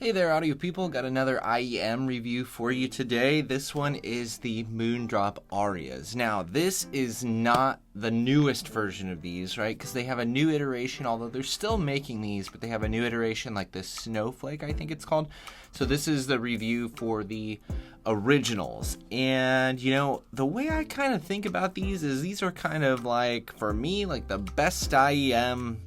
Hey there, audio people. Got another IEM review for you today. This one is the Moondrop Arias. Now, this is not the newest version of these, right? Because they have a new iteration, although they're still making these, but they have a new iteration like the Snowflake, I think it's called. So this is the review for the originals. And, you know, the way I kind of think about these is these are kind of like, for me, like the best IEM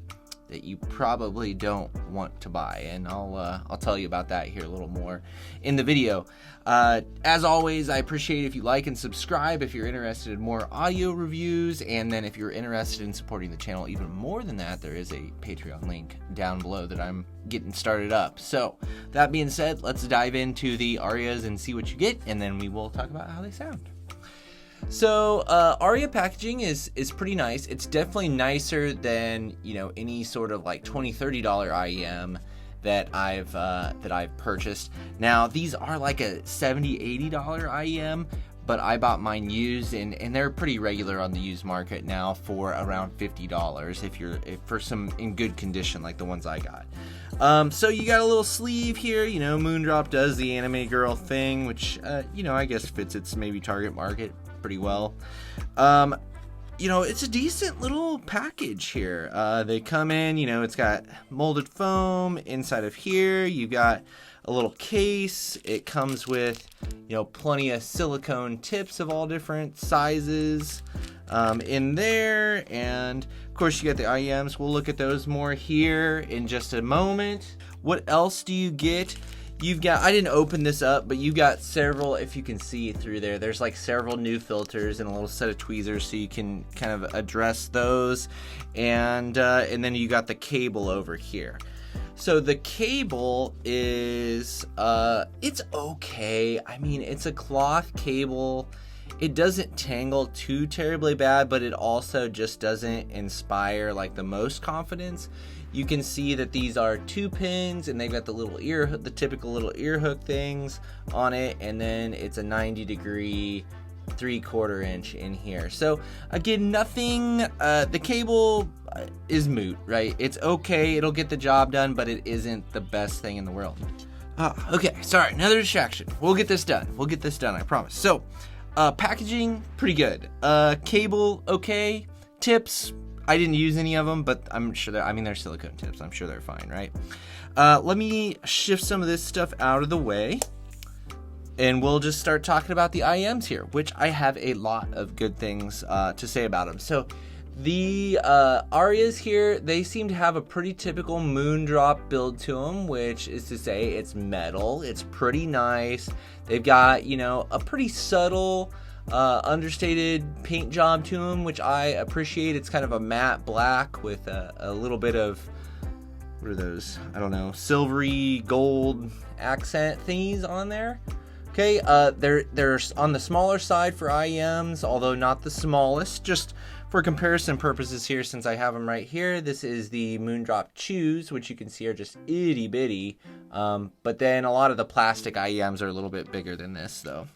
that you probably don't want to buy, and I'll tell you about that here a little more in the video. As always, I appreciate if you like and subscribe if you're interested in more audio reviews, and then if you're interested in supporting the channel even more than that, there is a Patreon link down below that I'm getting started up. So that being said, let's dive into the Arias and see what you get, and then we will talk about how they sound. So Aria packaging is pretty nice. It's definitely nicer than, you know, any sort of like $20-$30 IEM that I've purchased. Now these are like a $70-$80 IEM, but I bought mine used, and they're pretty regular on the used market now for around $50 if for some in good condition like the ones I got. So you got a little sleeve here. You know, Moondrop does the anime girl thing, which you know, I guess fits its maybe target market pretty well. You know, it's a decent little package here. They come in, you know, it's got molded foam inside of here. You've got a little case. It comes with, you know, plenty of silicone tips of all different sizes in there. And of course you got the IEMs. We'll look at those more here in just a moment. What else do you get? You've got, I didn't open this up, but you've got several, if you can see through there, there's like several new filters and a little set of tweezers so you can kind of address those. And then you got the cable over here. So the cable is, it's okay. I mean, it's a cloth cable. It doesn't tangle too terribly bad, but it also just doesn't inspire like the most confidence. You can see that these are 2 pins, and they've got the little the typical little ear hook things on it, and then it's a 90-degree 3/4 inch in here. So again, nothing, the cable is moot, right? It's okay, it'll get the job done, but it isn't the best thing in the world. Okay, sorry, another distraction. We'll get this done, I promise. So, packaging, pretty good. Cable, okay. Tips, I didn't use any of them, but I'm sure they're silicone tips. I'm sure they're fine, right? Let me shift some of this stuff out of the way, and we'll just start talking about the IEMs here, which I have a lot of good things to say about them. So the Arias here, they seem to have a pretty typical Moondrop build to them, which is to say it's metal. It's pretty nice. They've got, you know, a pretty subtle understated paint job to them, which I appreciate. It's kind of a matte black with a little bit of, what are those? I don't know, silvery gold accent thingies on there. Okay, they're on the smaller side for IEMs, although not the smallest. Just for comparison purposes here, since I have them right here, this is the Moondrop Chus, which you can see are just itty bitty. But then a lot of the plastic IEMs are a little bit bigger than this, though,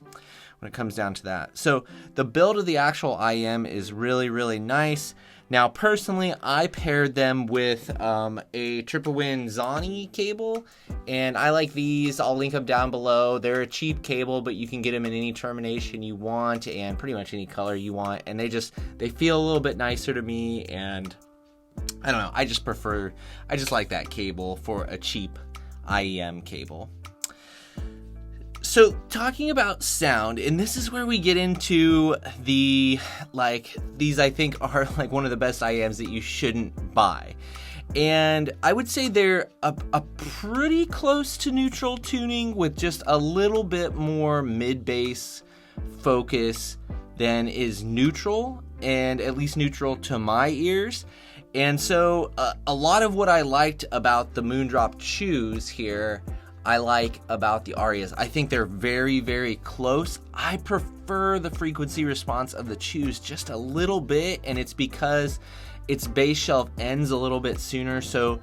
when it comes down to that. So the build of the actual IEM is really, really nice. Now, personally, I paired them with a Triple Win Zani cable, and I like these. I'll link them down below. They're a cheap cable, but you can get them in any termination you want and pretty much any color you want, and they feel a little bit nicer to me, and I don't know, I just like that cable for a cheap IEM cable. So talking about sound, and this is where we get into these I think are like one of the best IEMs that you shouldn't buy. And I would say they're a pretty close to neutral tuning with just a little bit more mid-bass focus than is neutral, and at least neutral to my ears. And so a lot of what I liked about the Moondrop Chus here, I like about the Arias. I think they're very, very close. I prefer the frequency response of the Chus just a little bit, and it's because its bass shelf ends a little bit sooner. So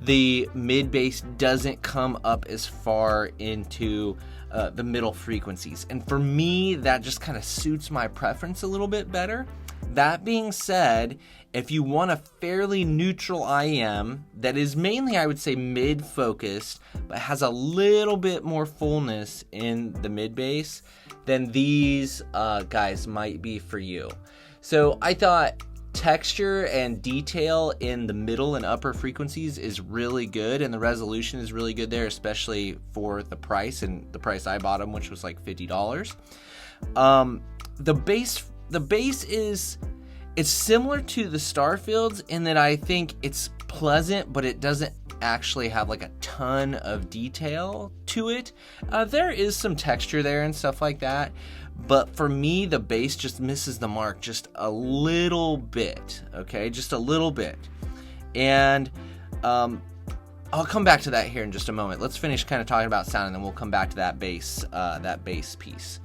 the mid bass doesn't come up as far into the middle frequencies. And for me, that just kind of suits my preference a little bit better. That being said, if you want a fairly neutral IEM that is mainly, I would say, mid-focused, but has a little bit more fullness in the mid bass, then these guys might be for you. So I thought texture and detail in the middle and upper frequencies is really good, and the resolution is really good there, especially for the price, and the price I bought them, which was like $50. The bass is, it's similar to the Starfields in that I think it's pleasant, but it doesn't actually have like a ton of detail to it. There is some texture there and stuff like that, but for me, the bass just misses the mark just a little bit, okay? Just a little bit. And I'll come back to that here in just a moment. Let's finish kind of talking about sound, and then we'll come back to that bass piece.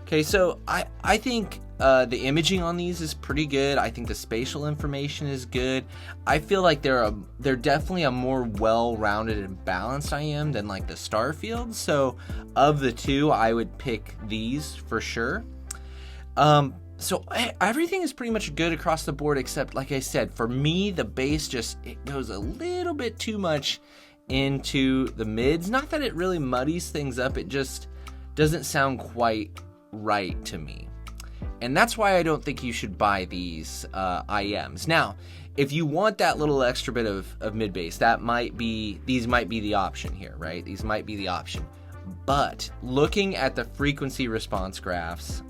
Okay, so I think the imaging on these is pretty good. I think the spatial information is good. I feel like they're definitely a more well-rounded and balanced IEM than like the Starfield. So of the two, I would pick these for sure. So everything is pretty much good across the board, except, like I said, for me, the bass just, it goes a little bit too much into the mids. Not that it really muddies things up, it just doesn't sound quite right to me. And that's why I don't think you should buy these IEMs. Now, if you want that little extra bit of mid bass, these might be the option here, right? These might be the option. But looking at the frequency response graphs,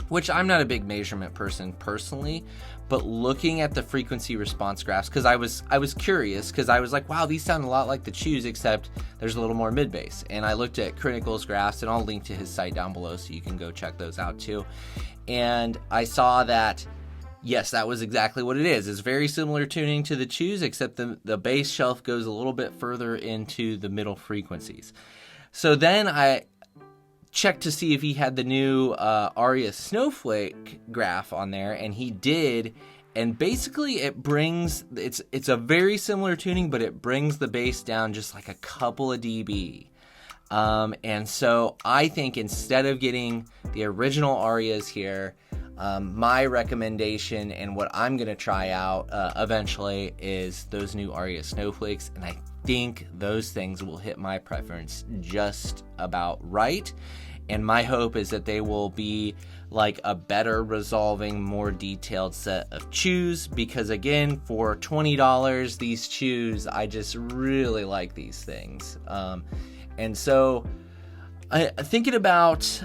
which I'm not a big measurement person personally, but looking at the frequency response graphs, because I was curious, because I was like, wow, these sound a lot like the Chus, except there's a little more mid bass. And I looked at Critical's graphs, and I'll link to his site down below so you can go check those out too. And I saw that, yes, that was exactly what it is. It's very similar tuning to the Chus, except the bass shelf goes a little bit further into the middle frequencies. So then I checked to see if he had the new Aria Snowflake graph on there, and he did. And basically it brings, it's a very similar tuning, but it brings the bass down just like a couple of dB. And so I think instead of getting the original Arias here, my recommendation and what I'm going to try out eventually is those new Aria Snowflakes, and I think those things will hit my preference just about right. And my hope is that they will be like a better resolving, more detailed set of Chus, because again, for $20, these Chus, I just really like these things. And so thinking about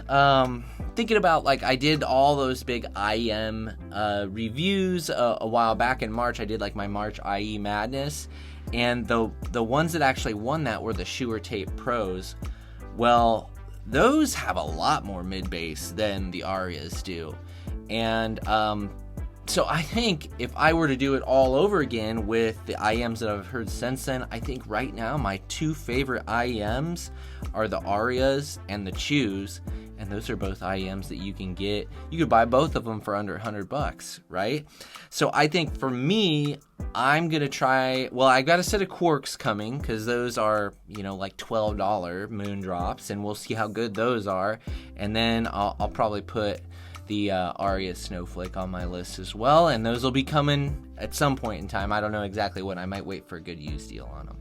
like, I did all those big IEM reviews a while back in March. I did like my March IE Madness, and the ones that actually won that were the Shure Tape Pros. Well, those have a lot more mid bass than the Arias do. And so I think if I were to do it all over again with the IEMs that I've heard since then, I think right now my two favorite IEMs are the Arias and the Chus, and those are both IEMs that you can get. You could buy both of them for under $100, right? So I think for me, I'm gonna try, well, I got a set of Quarks coming, because those are, like $12 Moondrops, and we'll see how good those are. And then I'll probably put the Aria Snowflake on my list as well, and those will be coming at some point in time. I don't know exactly when. I might wait for a good used deal on them.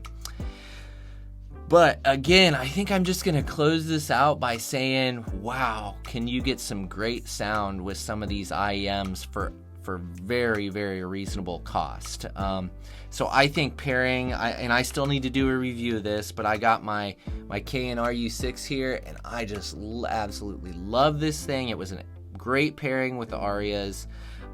But again, I think I'm just gonna close this out by saying, wow, can you get some great sound with some of these IEMs for very, very reasonable cost. So I think pairing, and I still need to do a review of this, but I got my Cayin RU6 here, and I just absolutely love this thing. It was a great pairing with the Arias.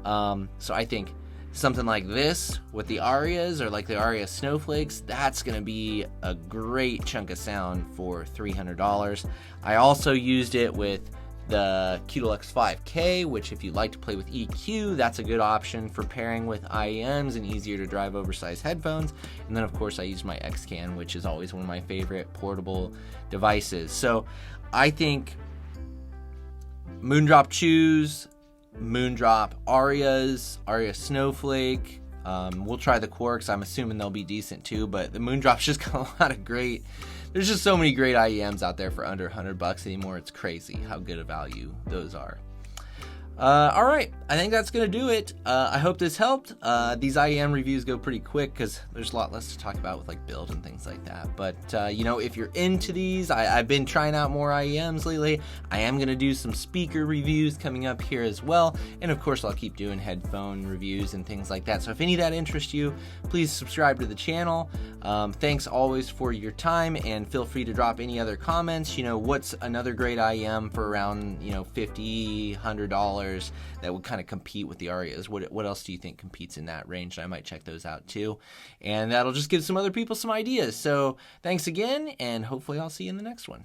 So I think something like this with the Arias, or like the Aria Snowflakes, that's going to be a great chunk of sound for $300. I also used it with the Q2L X5K, which if you like to play with EQ, that's a good option for pairing with IEMs and easier to drive oversized headphones. And then of course I use my X-Can, which is always one of my favorite portable devices. So I think Moondrop Chus, Moondrop Arias, Aria Snowflake, We'll try the Quarks. I'm assuming they'll be decent too, but the Moondrop's just got a lot of great. There's just so many great IEMs out there for under $100 anymore. It's crazy how good a value those are. All right, I think that's going to do it. I hope this helped. These IEM reviews go pretty quick because there's a lot less to talk about with like build and things like that. But, you know, if you're into these, I've been trying out more IEMs lately. I am going to do some speaker reviews coming up here as well. And of course, I'll keep doing headphone reviews and things like that. So if any of that interests you, please subscribe to the channel. Thanks always for your time, and feel free to drop any other comments. You know, what's another great IEM for around, you know, $50, $100 that would kind of compete with the Arias? What else do you think competes in that range? I might check those out too, and that'll just give some other people some ideas. So thanks again, and hopefully I'll see you in the next one.